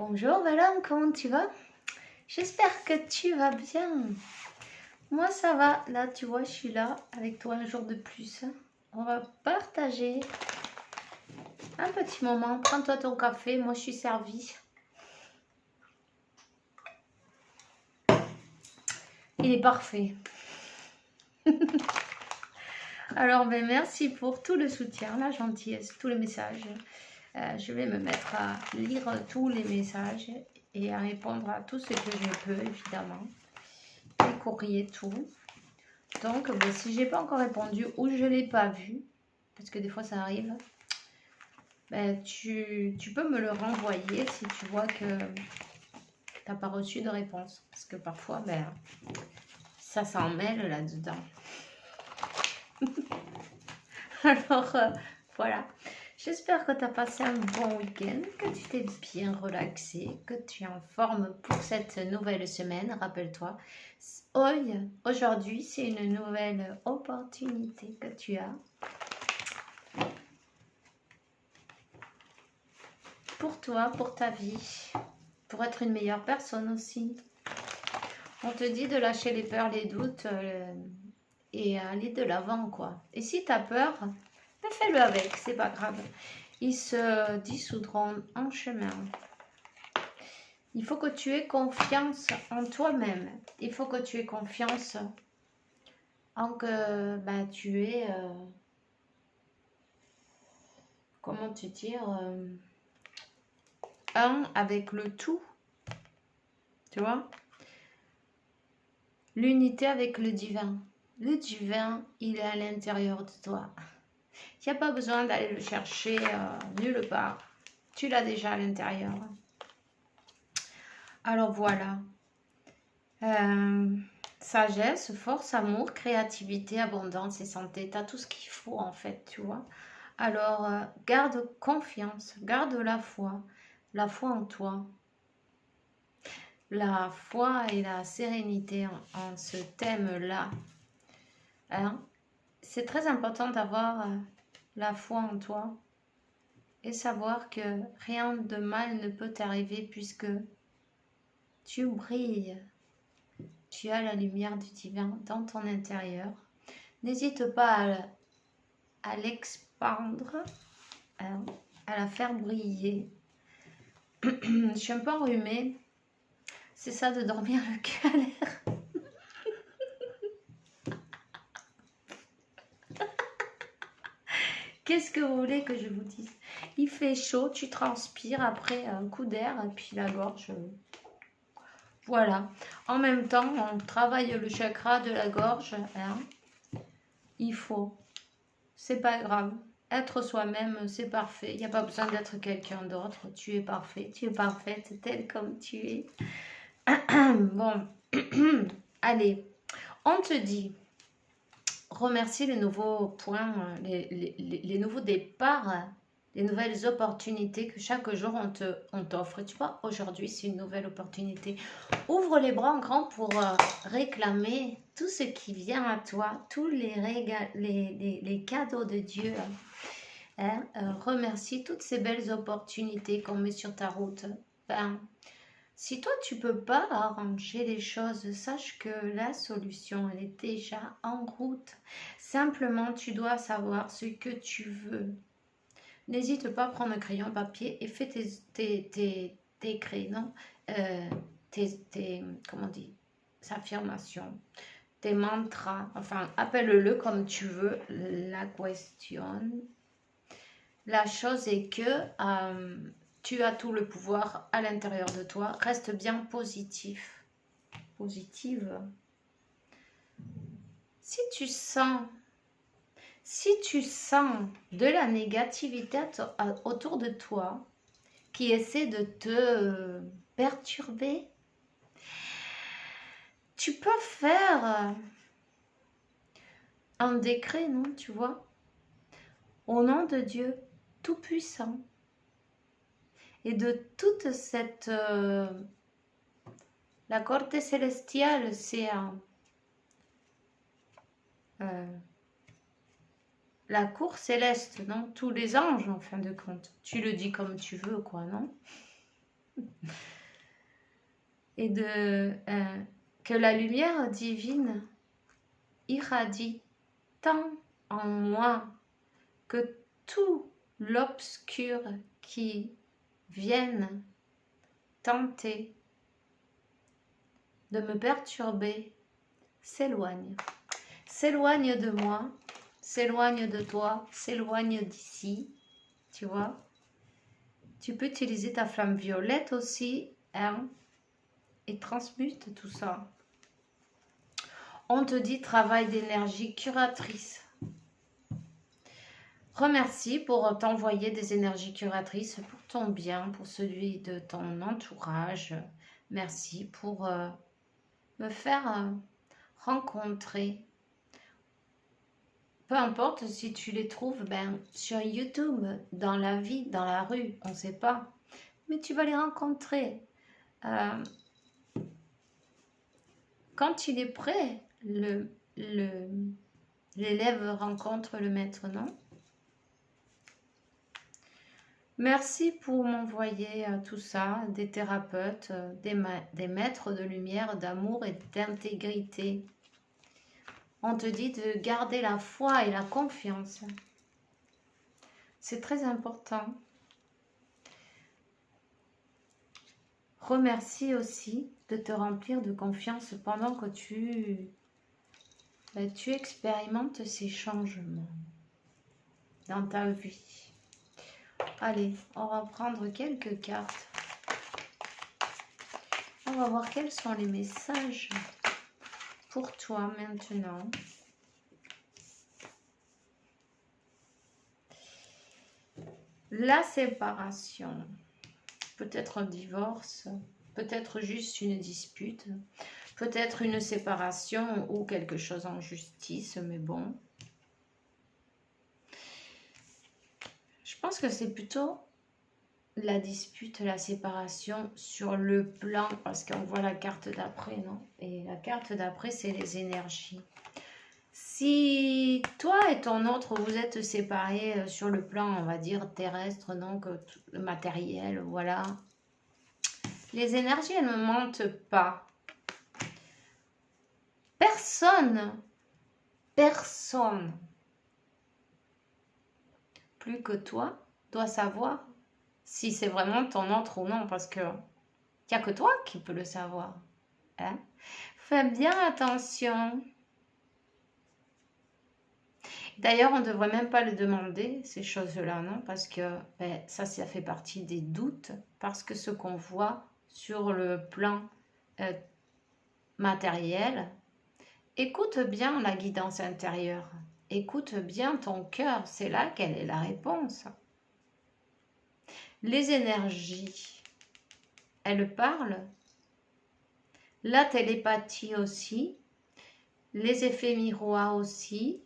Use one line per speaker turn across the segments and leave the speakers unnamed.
Bonjour Valom, comment tu vas? J'espère que tu vas bien. Moi ça va, là tu vois je suis là avec toi un jour de plus. On va partager un petit moment. Prends-toi ton café, moi je suis servie. Il est parfait. Alors ben, merci pour tout le soutien, la gentillesse, tous les messages. Je vais me mettre à lire tous les messages et à répondre à tout ce que je peux évidemment. Les courriers, tout. Donc, ben, si j'ai pas encore répondu ou je l'ai pas vu, parce que des fois ça arrive, ben, tu peux me le renvoyer si tu vois que tu n'as pas reçu de réponse. Parce que parfois, ben, ça s'en mêle là-dedans. Alors, voilà. J'espère que tu as passé un bon week-end, que tu t'es bien relaxé, que tu es en forme pour cette nouvelle semaine. Rappelle-toi, aujourd'hui, c'est une nouvelle opportunité que tu as pour toi, pour ta vie, pour être une meilleure personne aussi. On te dit de lâcher les peurs, les doutes et aller de l'avant, quoi. Et si tu as peur, ben fais-le avec, c'est pas grave. Ils se dissoudront en chemin. Il faut que tu aies confiance en toi-même. Il faut que tu aies confiance en que ben, tu es, comment te dire, un avec le tout. Tu vois? L'unité avec le divin. Le divin, il est à l'intérieur de toi. Il n'y a pas besoin d'aller le chercher nulle part. Tu l'as déjà à l'intérieur. Alors voilà. Sagesse, force, amour, créativité, abondance et santé. Tu as tout ce qu'il faut en fait, tu vois. Alors, garde confiance, garde la foi en toi. La foi et la sérénité en ce thème-là. Hein? C'est très important d'avoir la foi en toi et savoir que rien de mal ne peut t'arriver puisque tu brilles. Tu as la lumière du divin dans ton intérieur. N'hésite pas à l'expandre, hein, à la faire briller. Je suis un peu enrhumée. C'est ça de dormir le cul à l'air. Qu'est-ce que vous voulez que je vous dise? Il fait chaud, tu transpires après un coup d'air et puis la gorge. Voilà. En même temps, on travaille le chakra de la gorge. Hein. Il faut. C'est pas grave. Être soi-même, c'est parfait. Il n'y a pas besoin d'être quelqu'un d'autre. Tu es parfait. Tu es parfaite telle comme tu es. Bon. Allez. On te dit, remercie les nouveaux points, les nouveaux départs, les nouvelles opportunités que chaque jour on t'offre. Tu vois, aujourd'hui, c'est une nouvelle opportunité. Ouvre les bras en grand pour réclamer tout ce qui vient à toi, tous les cadeaux de Dieu. Hein, remercie toutes ces belles opportunités qu'on met sur ta route. Ben, si toi, tu peux pas arranger les choses, sache que la solution, elle est déjà en route. Simplement, tu dois savoir ce que tu veux. N'hésite pas à prendre un crayon, un papier et fais tes créneaux, comment on dit, affirmations, tes mantras, enfin, appelle-le comme tu veux. La question, la chose est que tu as tout le pouvoir à l'intérieur de toi. Reste bien positif, positive. Si tu sens de la négativité autour de toi qui essaie de te perturber, tu peux faire un décret, non, tu vois, au nom de Dieu Tout-Puissant et de toute cette... la corte célestiale, c'est la cour céleste, non? Tous les anges, en fin de compte. Tu le dis comme tu veux, quoi, non? Et que la lumière divine irradie tant en moi que tout l'obscur qui vienne tenter de me perturber s'éloigne. S'éloigne de moi, s'éloigne de toi, s'éloigne d'ici, tu vois. Tu peux utiliser ta flamme violette aussi, hein, et transmute tout ça. On te dit travail d'énergie curatrice. Remercie pour t'envoyer des énergies curatrices pour ton bien, pour celui de ton entourage. Merci pour me faire rencontrer. Peu importe si tu les trouves sur YouTube, dans la vie, dans la rue, on ne sait pas. Mais tu vas les rencontrer. Quand il est prêt, l'élève rencontre le maître, non? Merci pour m'envoyer tout ça, des thérapeutes, des maîtres de lumière, d'amour et d'intégrité. On te dit de garder la foi et la confiance. C'est très important. Remercie aussi de te remplir de confiance pendant que tu expérimentes ces changements dans ta vie. Allez, on va prendre quelques cartes. On va voir quels sont les messages pour toi maintenant. La séparation. Peut-être un divorce, peut-être juste une dispute, peut-être une séparation ou quelque chose en justice, mais bon. Je pense que c'est plutôt la dispute, la séparation sur le plan, parce qu'on voit la carte d'après, non? Et la carte d'après, c'est les énergies. Si toi et ton autre, vous êtes séparés sur le plan, on va dire, terrestre, donc matériel, voilà. Les énergies, elles ne mentent pas. Personne, plus que toi, doit savoir si c'est vraiment ton autre ou non, parce que il n'y a que toi qui peux le savoir. Hein? Fais bien attention. D'ailleurs, on ne devrait même pas le demander, ces choses-là, non? Parce que ça fait partie des doutes, parce que ce qu'on voit sur le plan matériel, écoute bien la guidance intérieure, écoute bien ton cœur, c'est là quelle est la réponse. Les énergies, elles parlent, la télépathie aussi, les effets miroirs aussi.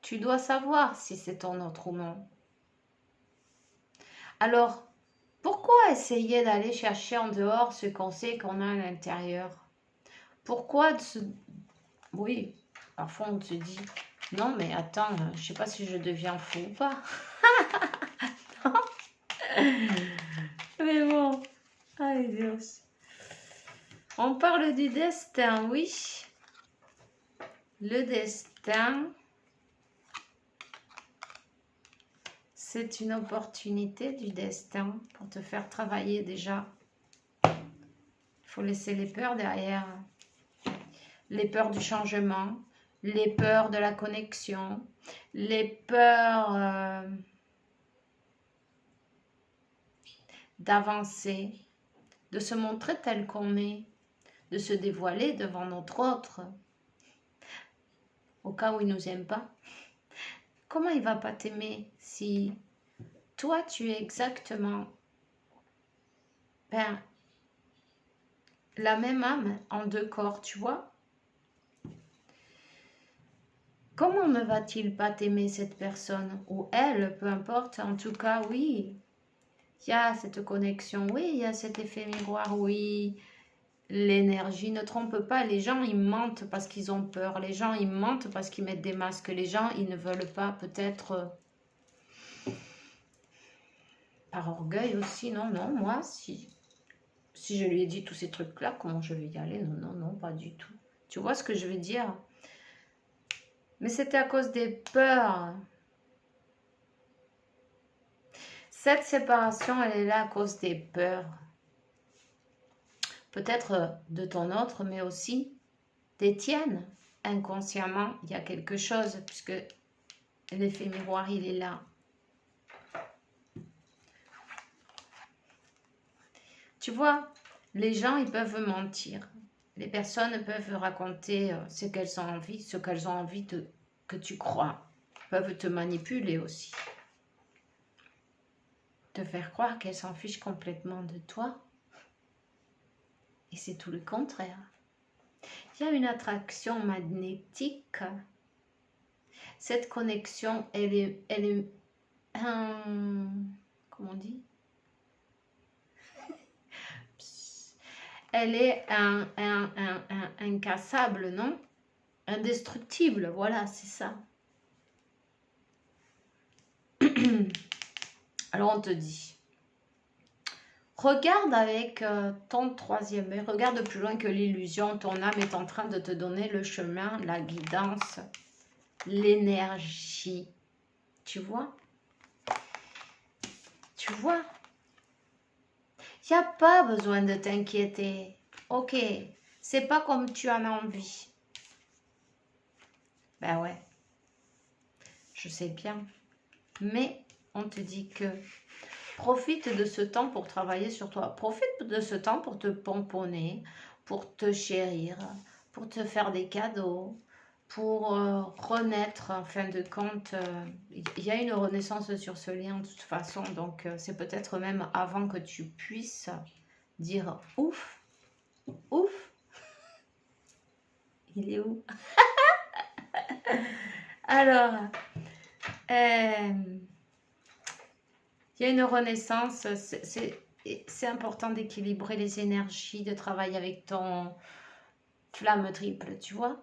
Tu dois savoir si c'est ton autre ou non. Alors, pourquoi essayer d'aller chercher en dehors ce qu'on sait qu'on a à l'intérieur? Pourquoi Oui, parfois on te dit, non mais attends, je ne sais pas si je deviens fou ou pas. Non. Mais bon, ay Dios. On parle du destin, oui. Le destin, c'est une opportunité du destin pour te faire travailler déjà. Il faut laisser les peurs derrière. Les peurs du changement, les peurs de la connexion, les peurs d'avancer, de se montrer tel qu'on est, de se dévoiler devant notre autre, au cas où il ne nous aime pas. Comment il va pas t'aimer si toi tu es exactement la même âme en deux corps, tu vois? Comment ne va-t-il pas t'aimer cette personne? Ou elle, peu importe, en tout cas, oui. Il y a cette connexion, oui, il y a cet effet miroir, oui. L'énergie ne trompe pas. Les gens, ils mentent parce qu'ils ont peur. Les gens, ils mentent parce qu'ils mettent des masques. Les gens, ils ne veulent pas peut-être par orgueil aussi. Non, non, moi, si je lui ai dit tous ces trucs-là, comment je vais y aller? Non, non, non, pas du tout. Tu vois ce que je veux dire? Mais c'était à cause des peurs. Cette séparation, elle est là à cause des peurs. Peut-être de ton autre, mais aussi des tiennes. Inconsciemment, il y a quelque chose, puisque l'effet miroir, il est là. Tu vois, les gens, ils peuvent mentir. Les personnes peuvent raconter ce qu'elles ont envie que tu crois. Peuvent te manipuler aussi. Te faire croire qu'elles s'en fichent complètement de toi. Et c'est tout le contraire. Il y a une attraction magnétique. Cette connexion, elle est comment on dit? Elle est incassable, non? Indestructible, voilà, c'est ça. Alors on te dit, regarde avec ton troisième œil, regarde plus loin que l'illusion, ton âme est en train de te donner le chemin, la guidance, l'énergie. Tu vois? Tu vois? Il n'y a pas besoin de t'inquiéter. Ok, c'est pas comme tu en as envie. Ben ouais, je sais bien. Mais on te dit que profite de ce temps pour travailler sur toi. Profite de ce temps pour te pomponner, pour te chérir, pour te faire des cadeaux, pour renaître en fin de compte. Il y a une renaissance sur ce lien de toute façon. Donc c'est peut-être même avant que tu puisses dire ouf, ouf. Il est où? Alors, il y a une renaissance, c'est important d'équilibrer les énergies, de travailler avec ton flamme triple, tu vois.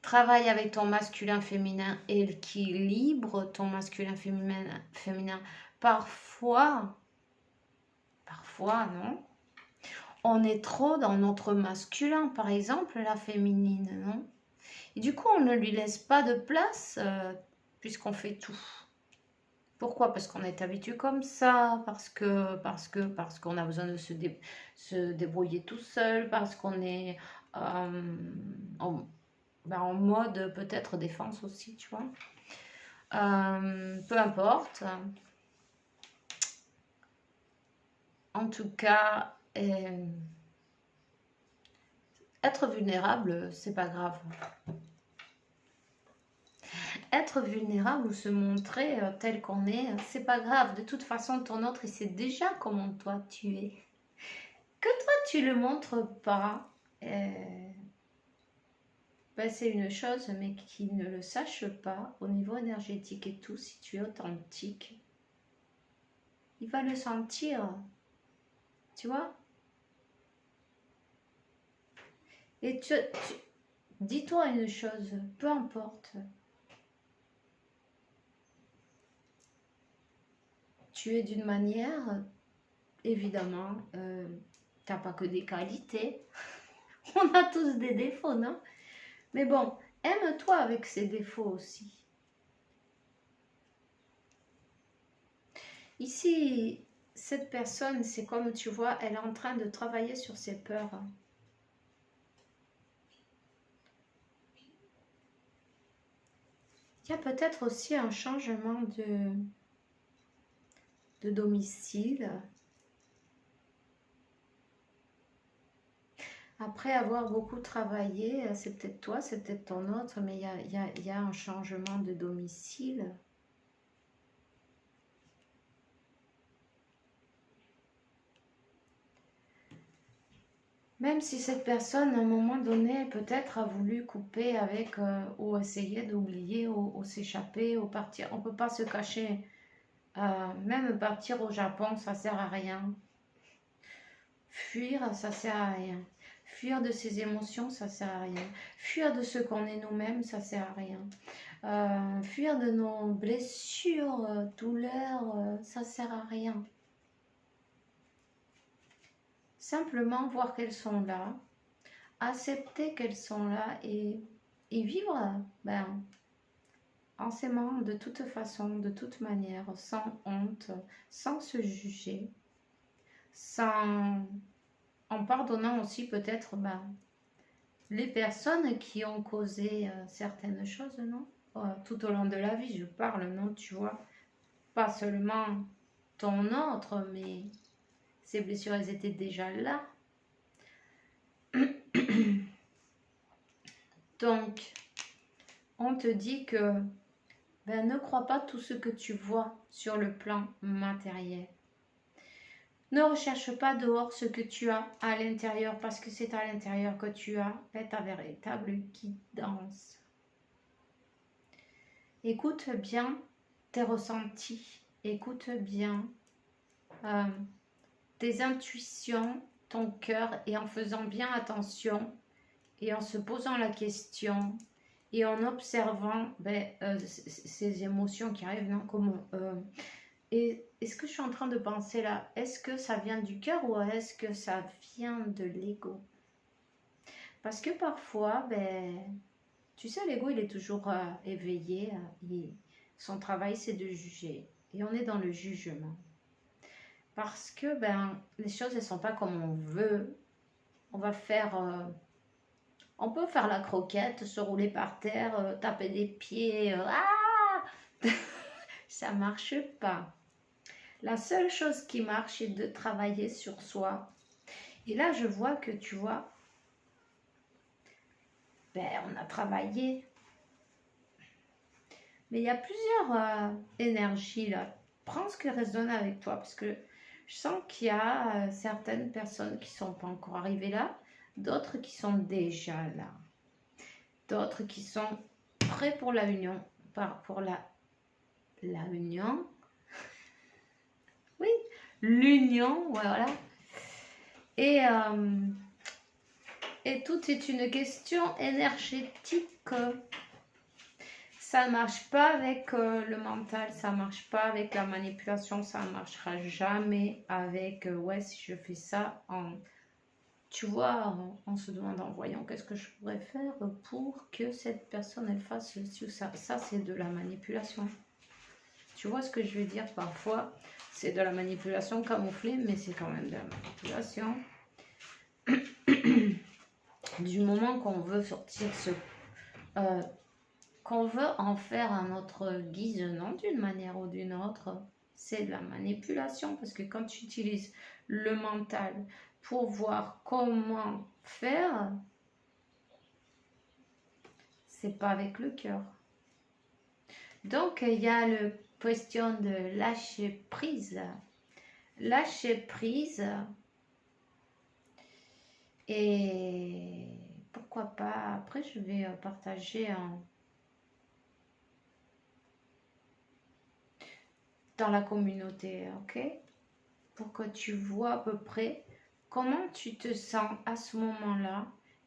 Travaille avec ton masculin féminin, équilibre ton masculin féminin. Parfois, non, on est trop dans notre masculin, par exemple la féminine, non? Et du coup, on ne lui laisse pas de place puisqu'on fait tout. Pourquoi? Parce qu'on est habitué comme ça, parce qu'on a besoin de se débrouiller tout seul, parce qu'on est en mode peut-être défense aussi, tu vois. Peu importe. En tout cas, être vulnérable, c'est pas grave. Être vulnérable ou se montrer tel qu'on est, c'est pas grave. De toute façon, ton autre, il sait déjà comment toi tu es. Que toi, tu le montres pas, ben, c'est une chose, mais qu'il ne le sache pas au niveau énergétique et tout, si tu es authentique, il va le sentir. Tu vois? Et dis-toi une chose, peu importe. Tu es d'une manière, évidemment, t'as pas que des qualités. On a tous des défauts, non? Mais bon, aime-toi avec ces défauts aussi. Ici, cette personne, c'est comme tu vois, elle est en train de travailler sur ses peurs. Il y a peut-être aussi un changement de domicile. Après avoir beaucoup travaillé, c'est peut-être toi, c'est peut-être ton autre, mais il y a un changement de domicile. Même si cette personne, à un moment donné, peut-être a voulu couper avec, ou essayer d'oublier, ou s'échapper, ou partir. On ne peut pas se cacher. Même partir au Japon, ça ne sert à rien. Fuir, ça ne sert à rien. Fuir de ses émotions, ça ne sert à rien. Fuir de ce qu'on est nous-mêmes, ça ne sert à rien. Fuir de nos blessures, douleurs, ça sert à rien. Simplement voir qu'elles sont là, accepter qu'elles sont là et vivre ben, en s'aimant de toute façon, de toute manière, sans honte, sans se juger, sans, en pardonnant aussi peut-être ben, les personnes qui ont causé certaines choses, non? Tout au long de la vie, je parle, non, tu vois, pas seulement ton autre, mais ces blessures, elles étaient déjà là. Donc, on te dit que ben, ne crois pas tout ce que tu vois sur le plan matériel. Ne recherche pas dehors ce que tu as à l'intérieur, parce que c'est à l'intérieur que tu as ta véritable guidance. Écoute bien tes ressentis, écoute bien tes intuitions, ton cœur, et en faisant bien attention et en se posant la question et en observant ces émotions qui arrivent, non, comment et est-ce que je suis en train de penser là, est-ce que ça vient du cœur ou est-ce que ça vient de l'ego? Parce que parfois, tu sais, l'ego, il est toujours éveillé. Son travail, c'est de juger. Et on est dans le jugement. Parce que les choses, elles ne sont pas comme on veut. On va faire... on peut faire la croquette, se rouler par terre, taper des pieds. Ça ne marche pas. La seule chose qui marche, c'est de travailler sur soi. Et là, je vois que, tu vois, on a travaillé. Mais il y a plusieurs énergies là. Prends ce qui résonne avec toi, parce que je sens qu'il y a certaines personnes qui ne sont pas encore arrivées là, d'autres qui sont déjà là, d'autres qui sont prêts pour la union, pour la union. Oui, l'union, voilà. Et tout est une question énergétique. Ça ne marche pas avec le mental, ça ne marche pas avec la manipulation, ça ne marchera jamais avec ouais, si je fais ça tu vois, en se demandant, voyons, qu'est-ce que je pourrais faire pour que cette personne elle fasse ceci ou ça. Ça, c'est de la manipulation. Tu vois ce que je veux dire? Parfois, c'est de la manipulation camouflée, mais c'est quand même de la manipulation. Du moment qu'on veut sortir qu'on veut en faire à notre guise, non, d'une manière ou d'une autre, c'est de la manipulation. Parce que quand tu utilises le mental pour voir comment faire, c'est pas avec le cœur. Donc, il y a la question de lâcher prise. Lâcher prise. Et pourquoi pas, après je vais partager dans la communauté, ok? Pour que tu vois à peu près comment tu te sens à ce moment-là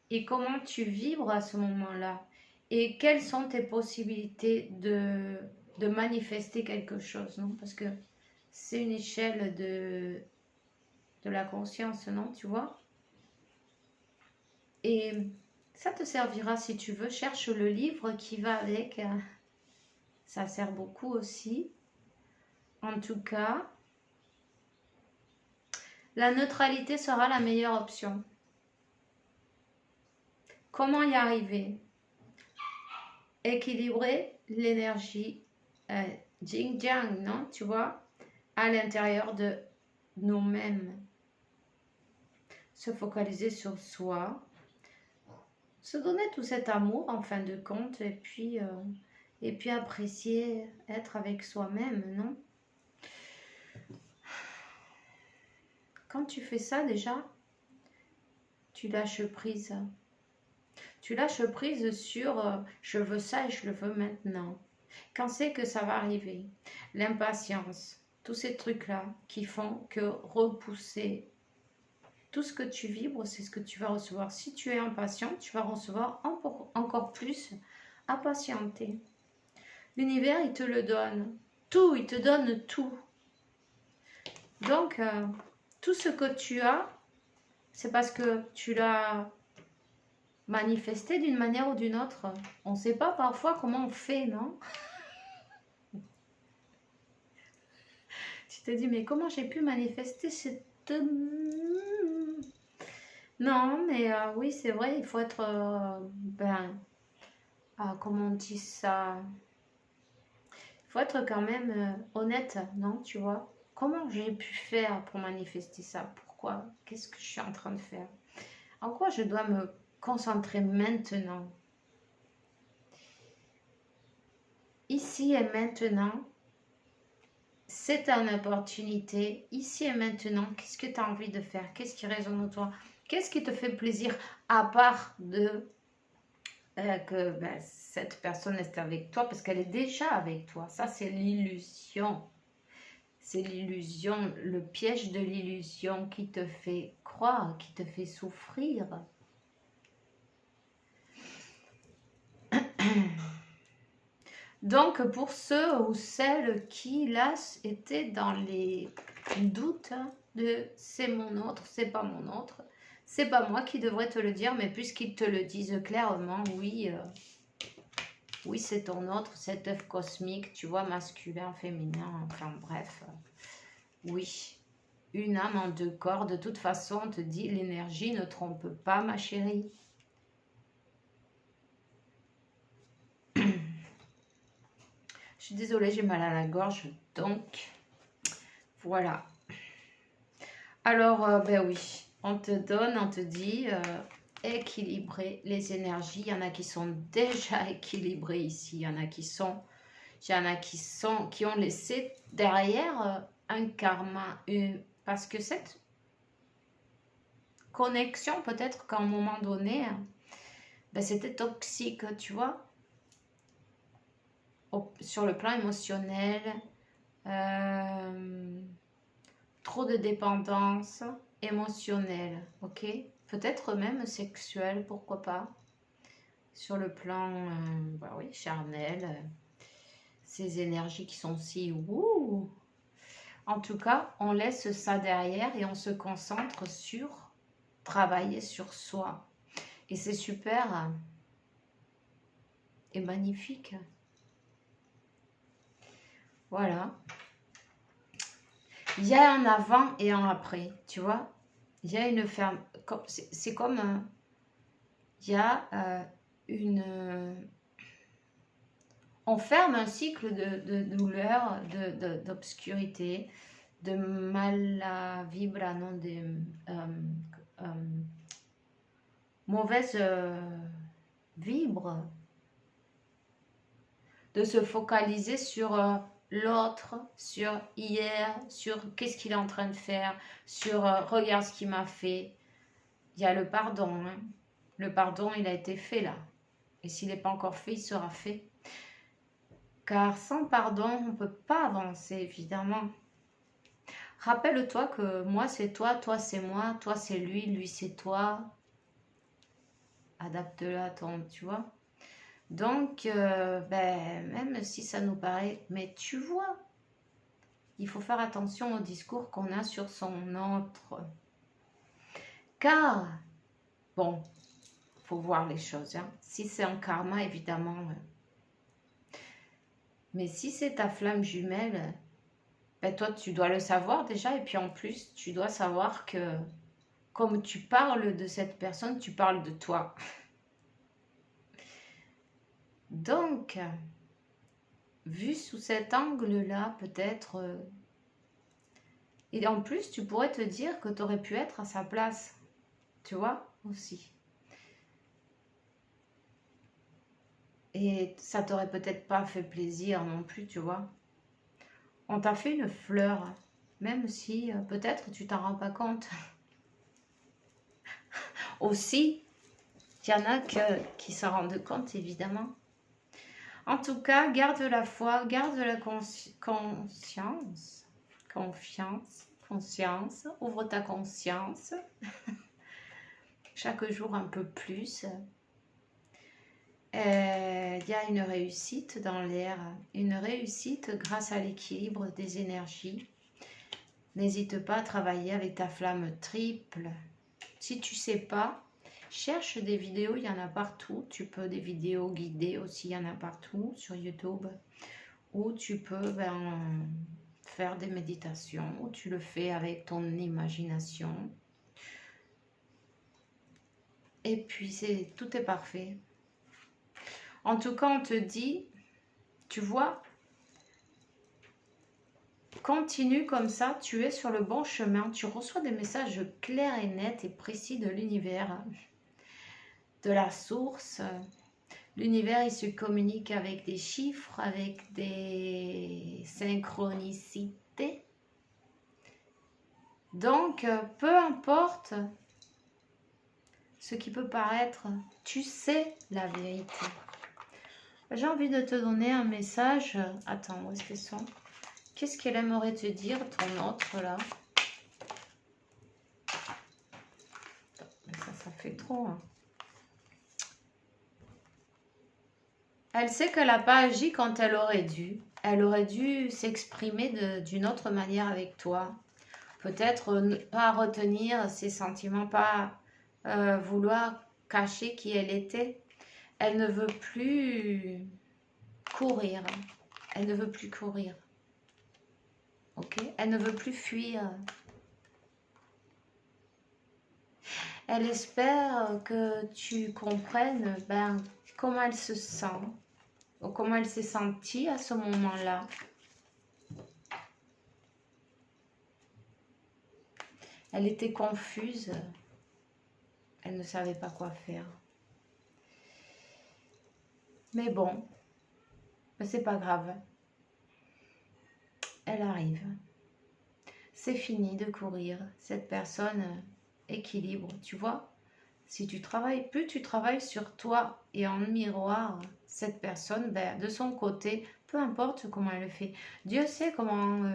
et comment tu vibres à ce moment-là et quelles sont tes possibilités de manifester quelque chose, non? Parce que c'est une échelle de la conscience, non? Tu vois? Et ça te servira si tu veux. Cherche le livre qui va avec. Ça sert beaucoup aussi. En tout cas, la neutralité sera la meilleure option. Comment y arriver? Équilibrer l'énergie Jing-Jiang, non? Tu vois? À l'intérieur de nous-mêmes. Se focaliser sur soi. Se donner tout cet amour en fin de compte. Et puis apprécier être avec soi-même, non? Quand tu fais ça déjà, tu lâches prise. Tu lâches prise sur je veux ça et je le veux maintenant. Quand c'est que ça va arriver? L'impatience, tous ces trucs-là qui font que repousser tout ce que tu vibres, c'est ce que tu vas recevoir. Si tu es impatient, tu vas recevoir encore plus à patienter. L'univers, il te le donne. Tout, il te donne tout. Donc, tout ce que tu as, c'est parce que tu l'as manifesté d'une manière ou d'une autre. On ne sait pas parfois comment on fait, non? Tu te dis, mais comment j'ai pu manifester cette... Non, mais oui, c'est vrai, il faut être... comment on dit ça? Il faut être quand même honnête, non, tu vois? Comment j'ai pu faire pour manifester ça? Pourquoi? Qu'est-ce que je suis en train de faire? En quoi je dois me concentrer maintenant? Ici et maintenant, c'est une opportunité. Ici et maintenant, qu'est-ce que tu as envie de faire? Qu'est-ce qui résonne en toi? Qu'est-ce qui te fait plaisir à part de que cette personne est avec toi parce qu'elle est déjà avec toi. Ça, c'est l'illusion. C'est l'illusion, le piège de l'illusion qui te fait croire, qui te fait souffrir. Donc, pour ceux ou celles qui, là, étaient dans les doutes de c'est mon autre, c'est pas mon autre, c'est pas moi qui devrais te le dire, mais puisqu'ils te le disent clairement, oui, oui, c'est ton autre, cet œuf cosmique, tu vois, masculin, féminin, enfin bref, oui. Une âme en deux corps, de toute façon, on te dit, l'énergie ne trompe pas, ma chérie. Je suis désolée, j'ai mal à la gorge, donc voilà. Alors, ben oui, on te donne, on te dit, équilibrer les énergies. Il y en a qui sont déjà équilibrées ici, il y en a qui sont, qui ont laissé derrière un karma, parce que cette connexion, peut-être qu'à un moment donné, ben, c'était toxique, tu vois, sur le plan émotionnel, trop de dépendance émotionnelle, ok? Peut-être même sexuelle, pourquoi pas, sur le plan, bah oui, charnel, ces énergies qui sont si wouh. En tout cas, on laisse ça derrière et on se concentre sur travailler sur soi. Et c'est super et magnifique. Voilà. Il y a un avant et un après, tu vois. Il y a une ferme. C'est comme. Il y a une. On ferme un cycle de douleur, d'obscurité, de mala vibra, non, de mauvaise vibre, de se focaliser sur l'autre, sur hier, sur qu'est-ce qu'il est en train de faire, sur regarde ce qu'il m'a fait. Il y a le pardon. Hein. Le pardon, il a été fait là. Et s'il n'est pas encore fait, il sera fait. Car sans pardon, on ne peut pas avancer, évidemment. Rappelle-toi que moi, c'est toi, toi, c'est moi, toi, c'est lui, lui, c'est toi. Adapte-le à ton, tu vois. Donc, même si ça nous paraît... Mais tu vois, il faut faire attention au discours qu'on a sur son autre. Car, bon, il faut voir les choses. Hein. Si c'est un karma, évidemment... Mais si c'est ta flamme jumelle, ben toi, tu dois le savoir déjà. Et puis en plus, tu dois savoir que comme tu parles de cette personne, tu parles de toi. Donc, vu sous cet angle-là, peut-être... et en plus, tu pourrais te dire que tu aurais pu être à sa place. Tu vois, aussi. Et ça t'aurait peut-être pas fait plaisir non plus, tu vois. On t'a fait une fleur, même si peut-être tu t'en rends pas compte. Aussi, il y en a qui s'en rendent compte, évidemment. En tout cas, garde la foi, garde la conscience. Conscience. Ouvre ta conscience. Chaque jour un peu plus. Il y a une réussite dans l'air. Une réussite grâce à l'équilibre des énergies. N'hésite pas à travailler avec ta flamme triple. Si tu sais pas, cherche des vidéos, il y en a partout. Tu peux des vidéos guidées aussi, il y en a partout sur YouTube. Ou tu peux faire des méditations, ou tu le fais avec ton imagination. Et puis, tout est parfait. En tout cas, on te dit, tu vois, continue comme ça, tu es sur le bon chemin. Tu reçois des messages clairs et nets et précis de l'univers, de la source. L'univers, il se communique avec des chiffres, avec des synchronicités. Donc, peu importe ce qui peut paraître, tu sais la vérité. J'ai envie de te donner un message. Attends, où est-ce qu'ils sont? Qu'est-ce qu'elle aimerait te dire, ton autre, là? Ça fait trop, hein. Elle sait qu'elle n'a pas agi quand elle aurait dû. Elle aurait dû s'exprimer d'une autre manière avec toi. Peut-être ne pas retenir ses sentiments, pas vouloir cacher qui elle était. Elle ne veut plus courir. Elle ne veut plus courir. Ok? Elle ne veut plus fuir. Elle espère que tu comprennes comment elle se sent. Ou comment elle s'est sentie à ce moment-là. Elle était confuse. Elle ne savait pas quoi faire. Mais bon, c'est pas grave. Elle arrive. C'est fini de courir. Cette personne équilibre, tu vois. Si tu travailles, plus tu travailles sur toi et en miroir, cette personne, de son côté, peu importe comment elle le fait, Dieu sait comment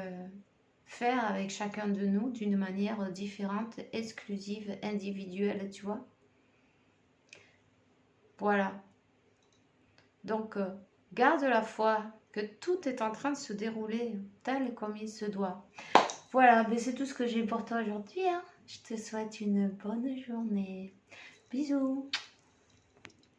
faire avec chacun de nous d'une manière différente, exclusive, individuelle, tu vois. Voilà. Donc, garde la foi que tout est en train de se dérouler tel comme il se doit. Voilà, c'est tout ce que j'ai pour toi aujourd'hui, hein. Je te souhaite une bonne journée. Bisous.